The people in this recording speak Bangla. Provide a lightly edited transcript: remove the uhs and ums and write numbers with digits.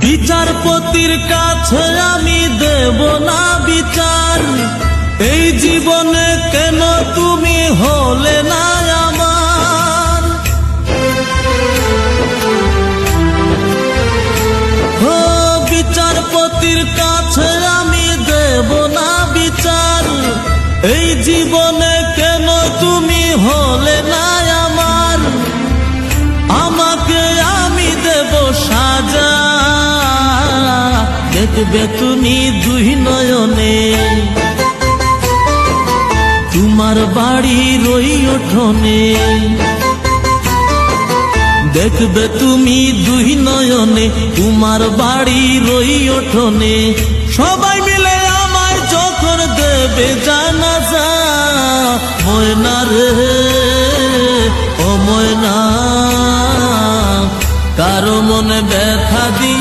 বিচারপতির কাছে আমি দেব না বিচার, এই জীবনে কেন তুমি হলে না আমার। ও বিচারপতির কাছে আমি দেব না বিচার, এই জীবনে কেন তুমি হলে না আমার। আমাকে আমি দেব সাজা, দেখবে তুমি দুই নয়নে, তোমার বাড়ির ওই উঠোনে। দেখবে তুমি দুই নয়নে, তোমার বাড়ির ওই উঠোনে। সবাই মিলে আমায় যখন দেবে জানাজা, ময়না রে ও ময়না, কারো মনে ব্যথা দিয়ে